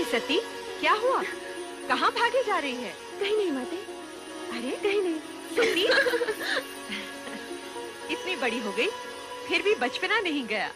सती, क्या हुआ? कहाँ भागे जा रही है? कहीं नहीं माते। अरे कहीं नहीं। सती इतनी बड़ी हो गई, फिर भी बचपना नहीं गया।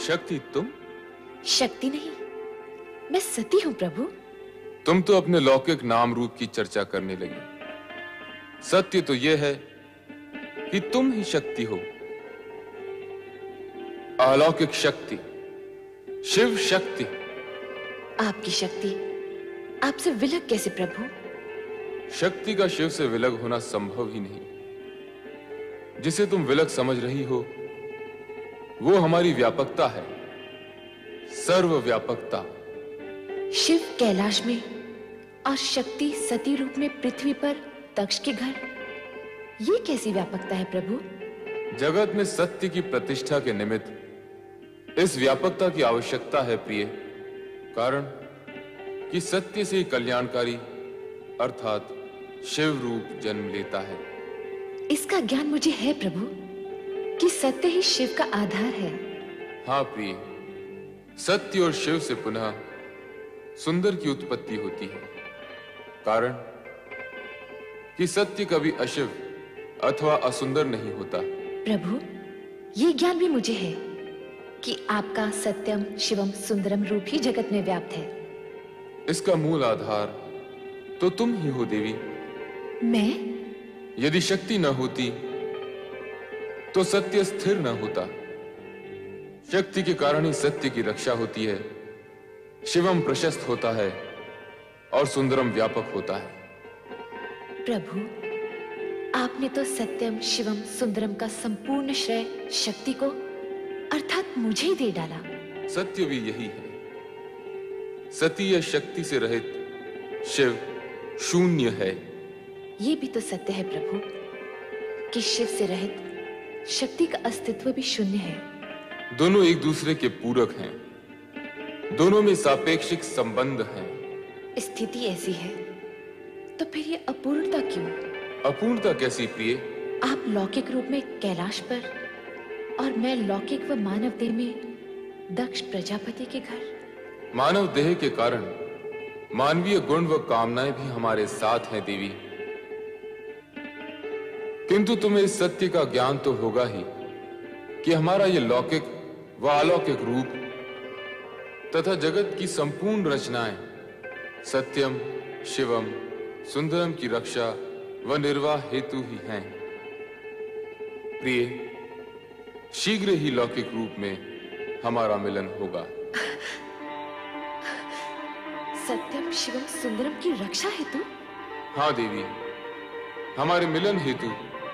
शक्ति तुम? शक्ति नहीं, मैं सती हूँ प्रभु। तुम तो अपने लौकिक नाम रूप की चर्चा करने लगी। सत्य तो यह है कि तुम ही शक्ति हो, अलौकिक शक्ति, शिव शक्ति। आपकी शक्ति आपसे विलग कैसे प्रभु? शक्ति का शिव से विलग होना संभव ही नहीं। जिसे तुम विलग समझ रही हो वो हमारी व्यापकता है, सर्वव्यापकता। शिव कैलाश में और शक्ति सती रूप में पृथ्वी पर दक्ष के घर, ये कैसी व्यापकता है प्रभु? जगत में सत्य की प्रतिष्ठा के निमित्त इस व्यापकता की आवश्यकता है प्रिय। कारण कि सत्य से कल्याणकारी अर्थात शिव रूप जन्म लेता है। इसका ज्ञान मुझे है प्रभु कि सत्य ही शिव का आधार है। हाँ प्रिय, सत्य और शिव से पुनः सुंदर की उत्पत्ति होती है। कारण कि सत्य कभी अशिव अथवा असुंदर नहीं होता। प्रभु, ये ज्ञान भी मुझे है कि आपका सत्यम शिवम सुंदरम रूप ही जगत में व्याप्त है। इसका मूल आधार तो तुम ही हो देवी। मैं? यदि शक्ति न होती तो सत्य स्थिर न होता। शक्ति के कारण ही सत्य की रक्षा होती है, शिवम प्रशस्त होता है और सुंदरम व्यापक होता है। प्रभु, आपने तो सत्यम शिवम सुंदरम का संपूर्ण श्रेय शक्ति को अर्थात मुझे ही दे डाला। सत्य भी यही है। सती या शक्ति से रहित शिव शून्य है। ये भी तो सत्य है प्रभु कि शिव से रहित शक्ति का अस्तित्व भी शून्य है। दोनों एक दूसरे के पूरक हैं। दोनों में सापेक्षिक संबंध हैं। स्थिति ऐसी है तो फिर ये अपूर्णता क्यों? अपूर्णता कैसी प्रिय? आप लौकिक रूप में कैलाश पर और मैं लौकिक व मानव देह में दक्ष प्रजापति के घर। मानव देह के कारण मानवीय गुण व कामनाएं भी हमारे साथ हैं देवी। किंतु तुम्हें इस सत्य का ज्ञान तो होगा ही कि हमारा ये लौकिक व अलौकिक रूप तथा जगत की संपूर्ण रचनाएं सत्यम शिवम सुंदरम की रक्षा व निर्वाह हेतु ही हैं। प्रिय, शीघ्र ही लौकिक रूप में हमारा मिलन होगा। सत्यम शिवम सुंदरम की रक्षा हेतु? हाँ देवी, हमारे मिलन हेतु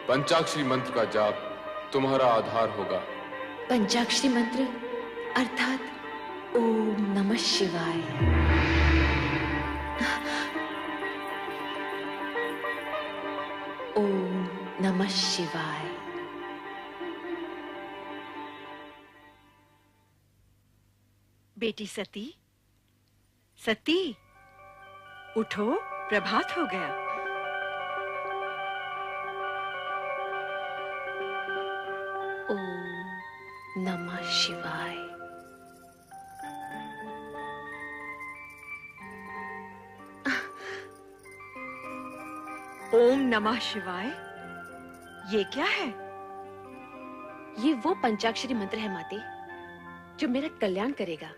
पंचाक्षरी मंत्र का जाप तुम्हारा आधार होगा। पंचाक्षरी मंत्र अर्थात ओम नमः शिवाय। ओम नमः शिवाय। बेटी सती, सती उठो, प्रभात हो गया। ओम नमः शिवाय। ओम नमः शिवाय, ये क्या है? ये वो पंचाक्षरी मंत्र है माते जो मेरा कल्याण करेगा।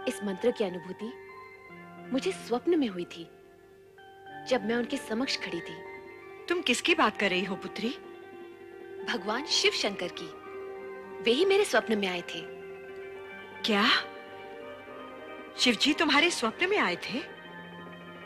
इस मंत्र की अनुभूति मुझे स्वप्न में हुई थी जब मैं उनके समक्ष खड़ी थी। तुम किसकी बात कर रही हो पुत्री? भगवान शिव शंकर की। वे ही मेरे स्वप्न में आए थे। क्या शिवजी तुम्हारे स्वप्न में आए थे?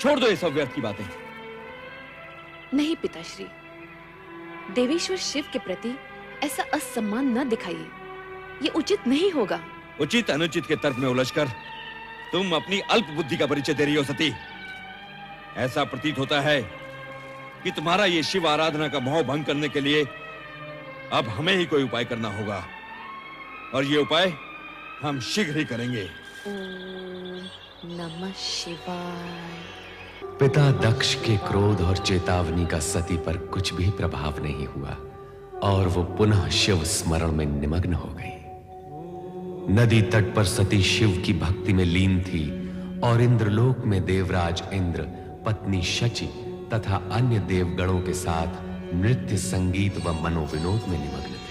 छोड़ दो ये सब व्यर्थ की बातें। नहीं पिताश्री, देवेश्वर शिव के प्रति ऐसा असम्मान न दिखाइए, ये उचित नहीं होगा। उचित अनुचित के तर्क में उलझकर तुम अपनी अल्प बुद्धि का परिचय दे रही हो सती। ऐसा प्रतीत होता है कि तुम्हारा ये शिव आराधना का मोह भंग करने के लिए अब हमें ही कोई उपाय करना होगा, और ये उपाय हम शीघ्र ही करेंगे। ओम नमः शिवाय। पिता दक्ष के क्रोध और चेतावनी का सती पर कुछ भी प्रभाव नहीं हुआ और वो पुनः शिव स्मरण में निमग्न हो गई। नदी तट पर सती शिव की भक्ति में लीन थी और इंद्रलोक में देवराज इंद्र, पत्नी शची तथा अन्य देवगणों के साथ नृत्य, संगीत व मनोविनोद में निमग्न थे।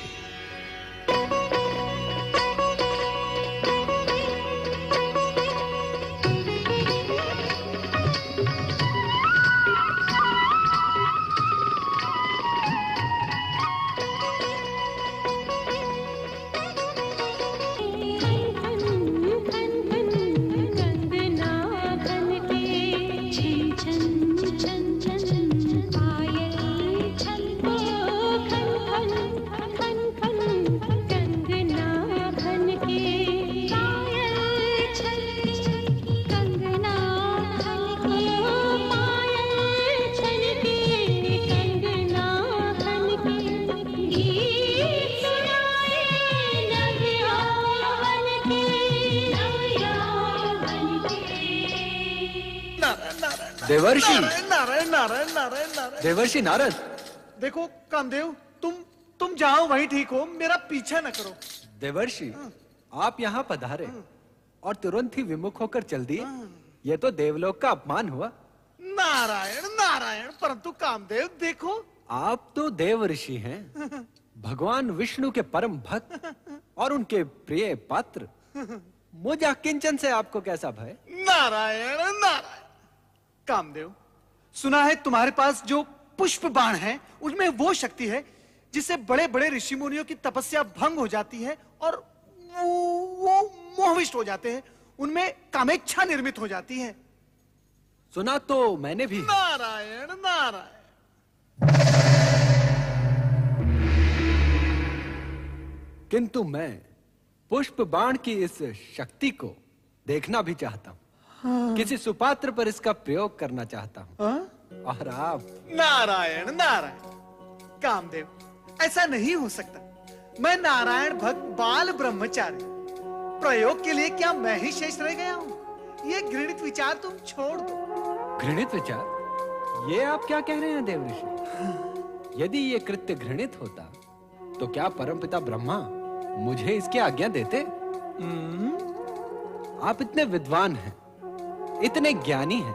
देवर्षि नारायण नारायण नारायण नारायण। देवर्षि नारद, देखो कामदेव, तुम जाओ वहीं ठीक हो, मेरा पीछा न करो। देवर्षि आप यहाँ पधारे और तुरंत ही विमुख होकर चल दिए, ये तो देवलोक का अपमान हुआ। नारायण नारायण, परंतु कामदेव देखो, आप तो देव ऋषि हैं, भगवान विष्णु के परम भक्त और उनके प्रिय पात्र। मुझ किंचन से आपको कैसा भय? नारायण नारायण। कामदेव, सुना है तुम्हारे पास जो पुष्प बाण है उनमें वो शक्ति है जिससे बड़े बड़े ऋषि मुनियों की तपस्या भंग हो जाती है और वो मोहविष्ट हो जाते हैं, उनमें कामेच्छा निर्मित हो जाती है। सुना तो मैंने भी। नारायण नारायण। किंतु मैं पुष्प बाण की इस शक्ति को देखना भी चाहता हूँ। किसी सुपात्र पर इसका प्रयोग करना चाहता हूँ। और आप? नारायण नारायण। कामदेव, ऐसा नहीं हो सकता। मैं नारायण भक्त बाल ब्रह्मचारी, प्रयोग के लिए क्या मैं ही शेष रह गया हूँ? ये घृणित विचार तुम छोड़ दो। घृणित विचार? ये आप क्या कह रहे हैं देवऋषि? यदि ये कृत्य घृणित होता तो क्या परमपिता ब्रह्मा मुझे इसकी आज्ञा देते? आप इतने विद्वान हैं, इतने ज्ञानी हैं,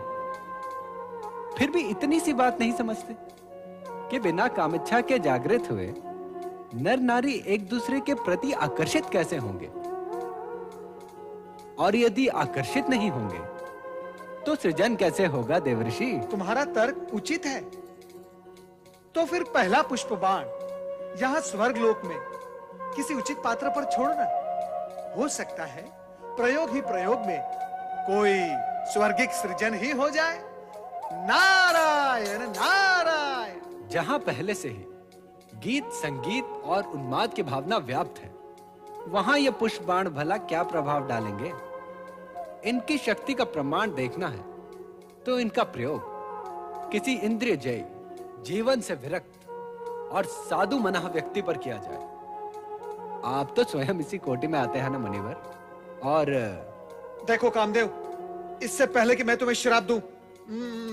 फिर भी इतनी सी बात नहीं समझते कि बिना कामेच्छा के जागृत हुए नर नारी एक दूसरे के प्रति आकर्षित कैसे होंगे, और यदि आकर्षित नहीं होंगे तो सृजन कैसे होगा देवऋषि? तुम्हारा तर्क उचित है, तो फिर पहला पुष्प बाण यहाँ स्वर्गलोक में किसी उचित पात्र पर छोड़ना। हो सकता है प्रयोग ही प्रयोग में कोई स्वर्गिक सृजन ही हो जाए। नारायण नारायण। जहां पहले से ही गीत, संगीत और उन्माद की भावना व्याप्त है, वहां ये पुष्प बाण भला क्या प्रभाव डालेंगे? इनकी शक्ति का प्रमाण देखना है तो इनका प्रयोग किसी इंद्रिय जय, जीवन से विरक्त और साधु मना व्यक्ति पर किया जाए। आप तो स्वयं इसी कोटि में आते हैं ना मुनिवर। और देखो कामदेव, इससे पहले कि मैं तुम्हें श्राप दूं,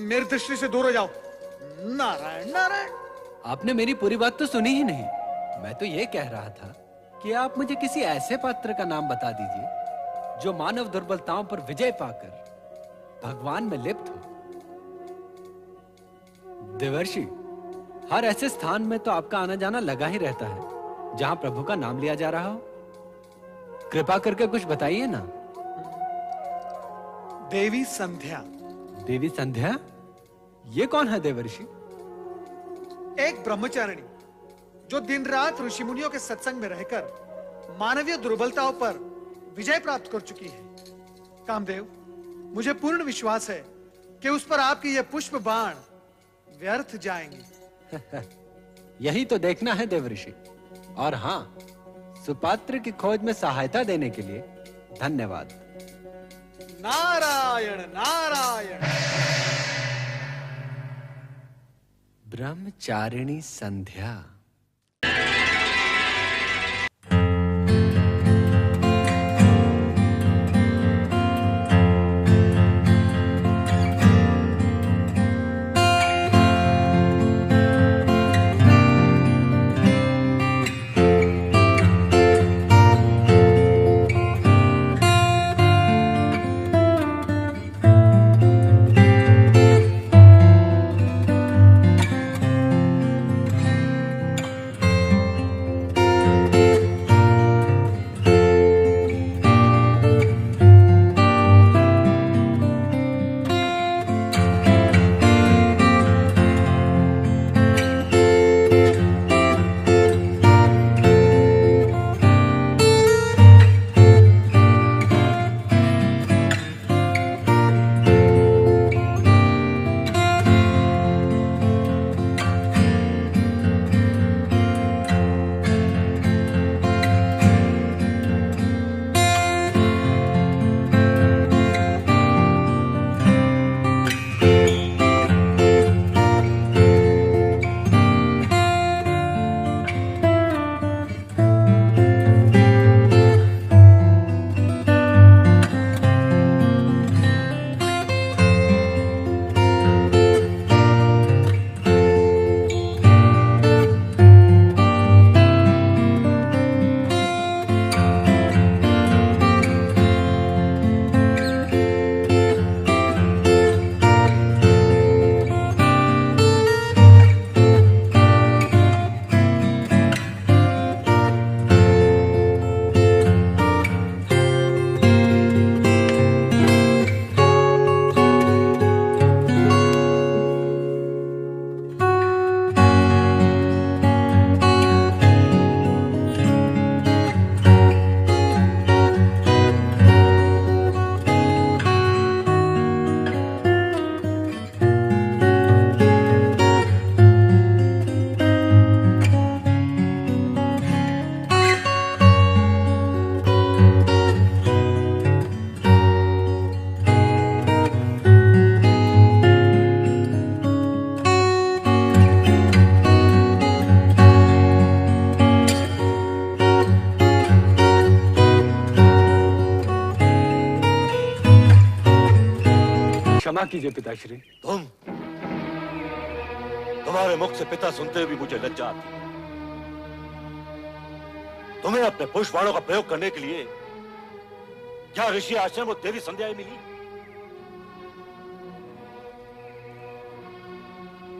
मेरी दृष्टि से दूर हो जाओ। नारायण नारायण। आपने मेरी पूरी बात तो सुनी ही नहीं। मैं तो ये कह रहा था कि आप मुझे किसी ऐसे पात्र का नाम बता दीजिए जो मानव दुर्बलताओं पर विजय पाकर भगवान में लिप्त हो। देवर्षि, हर ऐसे स्थान में तो आपका आना जाना लगा ही रहता है जहां प्रभु का नाम लिया जा रहा हो। कृपा करके कुछ बताइए ना। देवी संध्या। देवी संध्या? ये कौन है देवर्षि? एक ब्रह्मचारिणी जो दिन रात ऋषि मुनियों के सत्संग में रहकर मानवीय दुर्बलताओं पर विजय प्राप्त कर चुकी है। कामदेव, मुझे पूर्ण विश्वास है कि उस पर आपके ये पुष्प बाण व्यर्थ जाएंगे। यही तो देखना है देवऋषि। और हाँ, सुपात्र की खोज में सहायता देने के लिए धन्यवाद। नारायण नारायण। ब्रह्मचारिणी संध्या। क्षमा कीजिए पिताश्री। तुम्हारे मुख से पिता सुनते हुए भी मुझे लज्जा आती है। तुम्हें अपने पुष्पबाणों का प्रयोग करने के लिए क्या ऋषि आश्रम और देवी संध्या मिली?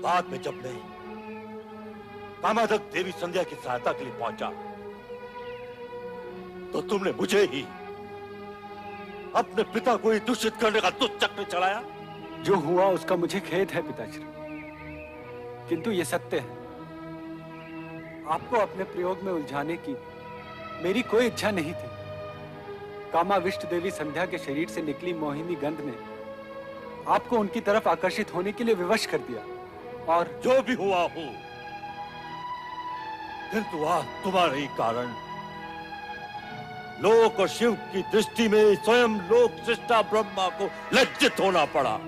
बाद में जब मैं कामादक देवी संध्या की सहायता के लिए पहुंचा तो तुमने मुझे ही अपने पिता को ही दूषित करने का दुष्ट चक्र चलाया। जो हुआ उसका मुझे खेद है पिताश्री, किंतु ये सत्य है। आपको अपने प्रयोग में उलझाने की मेरी कोई इच्छा नहीं थी। कामाविष्ट देवी संध्या के शरीर से निकली मोहिनी गंध ने आपको उनकी तरफ आकर्षित होने के लिए विवश कर दिया। और जो भी हुआ हो, किंतु आज तुम्हारे ही कारण लोक और शिव की दृष्टि में स्वयं लोक सृष्टा ब्रह्मा को लज्जित होना पड़ा।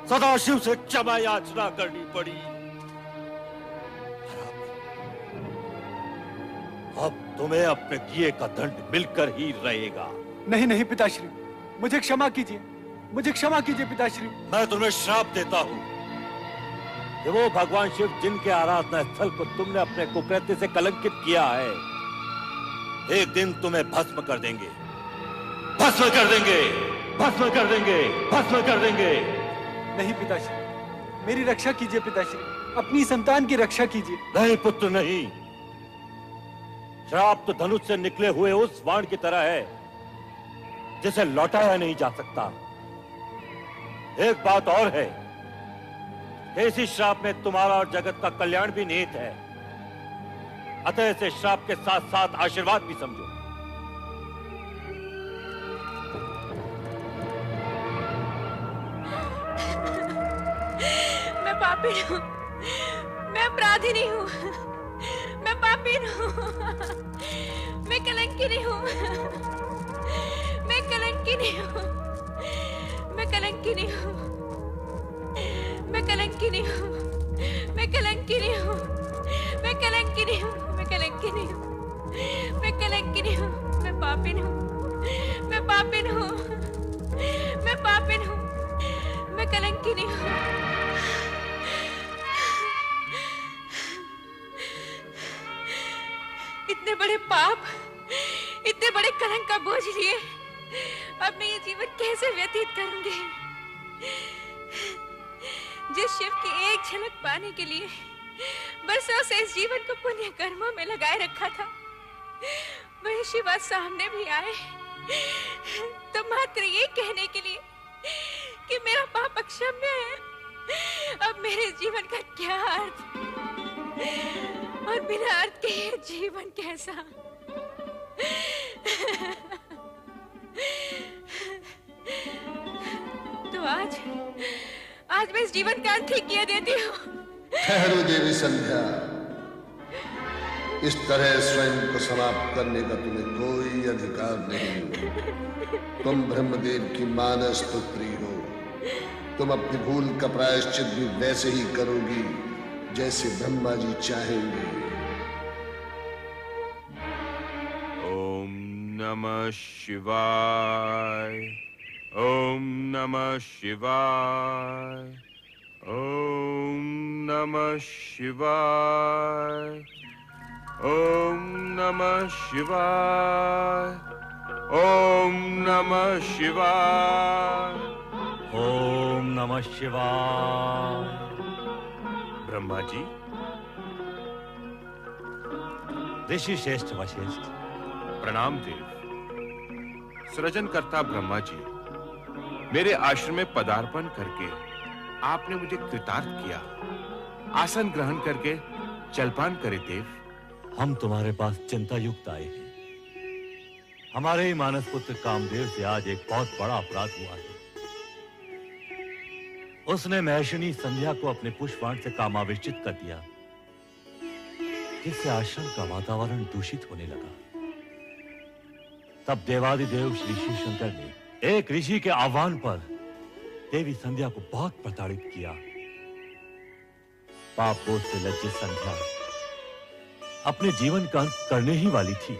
सदाशिव से क्षमा याचना करनी पड़ी। अब तुम्हें अपने किए का दंड मिलकर ही रहेगा। नहीं नहीं पिताश्री, मुझे क्षमा कीजिए, मुझे क्षमा कीजिए पिताश्री। मैं तुम्हें श्राप देता हूं कि वो भगवान शिव जिनके आराधना स्थल को तुमने अपने कुकृत्य से कलंकित किया है, एक दिन तुम्हें भस्म कर देंगे, भस्म कर देंगे, भस्म कर देंगे, भस्म कर देंगे। नहीं पिताश्री, मेरी रक्षा कीजिए पिताश्री, अपनी संतान की रक्षा कीजिए। नहीं पुत्र नहीं। श्राप तो धनुष से निकले हुए उस बाण की तरह है जिसे लौटाया नहीं जा सकता। एक बात और है, इसी श्राप में तुम्हारा और जगत का कल्याण भी निहित है। अतः इसे श्राप के साथ साथ आशीर्वाद भी समझो। पापी हूँ, मैं अपराधी हूँ, मैं पापी हूँ, मैं कलंकिनी हूँ, मैं कलंकिनी हूँ, मैं कलंकिनी हूँ, मैं कलंकिनी हूँ, मैं कलंकिनी हूँ, मैं कलंकिनी हूँ, मैं कलंकिनी हूँ, मैं कलंकिनी हूँ, मैं पापिन हूँ, मैं पापिन हूँ, मैं पापिन हूँ, मैं कलंकिनी हूँ। इतने बड़े पाप, इतने बड़े कलंक का बोझ लिए अब मैं ये जीवन कैसे व्यतीत करूंगी? जिस शिव की एक झलक पाने के लिए बरसों से इस जीवन को पुण्य कर्मों में लगाए रखा था, वही शिव आज सामने भी आए तो मात्र ये कहने के लिए कि मेरा पाप अक्षम्य है। अब मेरे जीवन का क्या अर्थ और बिना अर्थ के ये जीवन कैसा? तो आज मैं इस जीवन का अंत ही किया देती हूँ। ठहरो देवी संध्या, इस तरह स्वयं को समाप्त करने का तुम्हें कोई अधिकार नहीं। तुम ब्रह्मदेव की मानस पुत्री हो, तुम अपनी भूल का प्रायश्चित भी वैसे ही करोगी जैसे ब्रह्मा जी चाहेंगे। ओम नमः शिवाय, ओम नमः शिवाय, ओम नमः शिवाय, ओम नमः शिवाय, ओम नमः शिवाय, ओम नमः शिवाय। ब्रह्मा जी, ऋषि श्रेष्ठ वशिष्ठ, प्रणाम देव। सृजनकर्ता ब्रह्मा जी, मेरे आश्रम में पदार्पण करके आपने मुझे कृतार्थ किया। आसन ग्रहण करके जलपान करे देव। हम तुम्हारे पास चिंता युक्त आए हैं। हमारे ही मानस पुत्र कामदेव से आज एक बहुत बड़ा अपराध हुआ है। उसने महर्षिनी संध्या को अपने पुष्पबाण से कामावेशित कर दिया, जिससे आश्रम का वातावरण दूषित होने लगा। तब देवादिदेव श्री शिव शंकर ने एक ऋषि के आह्वान पर देवी संध्या को बहुत प्रताड़ित किया। पाप बोझ से लज्जित संध्या अपने जीवन का अंत करने ही वाली थी,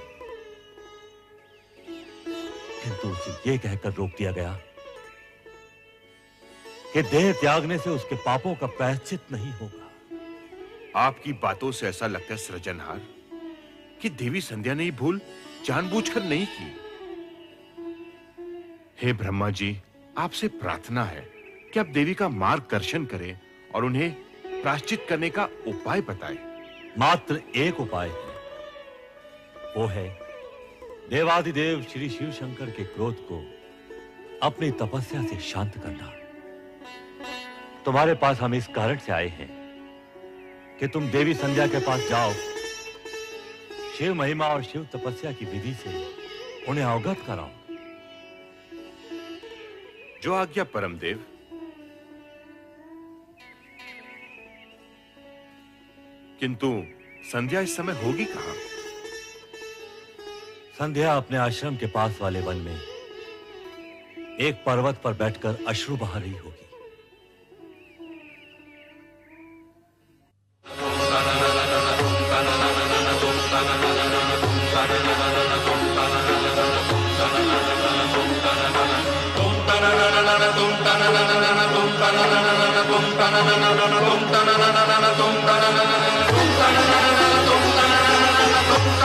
किंतु उसे यह कहकर रोक दिया गया कि देह त्यागने से उसके पापों का प्रायश्चित नहीं होगा। आपकी बातों से ऐसा लगता है सृजनहार कि देवी संध्या ने ये भूल जानबूझकर नहीं की। हे ब्रह्मा जी, आपसे प्रार्थना है कि आप देवी का मार्गदर्शन करें और उन्हें प्रायश्चित करने का उपाय बताएं। मात्र एक उपाय है, वो है देवादिदेव श्री शिव शंकर के क्रोध को अपनी तपस्या से शांत करना। तुम्हारे पास हम इस कारण से आए हैं कि तुम देवी संध्या के पास जाओ, शिव महिमा और शिव तपस्या की विधि से उन्हें अवगत कराओ। जो आज्ञा परमदेव। किंतु संध्या इस समय होगी कहां? संध्या अपने आश्रम के पास वाले वन में एक पर्वत पर बैठकर अश्रु बहा रही होगी।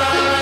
तुम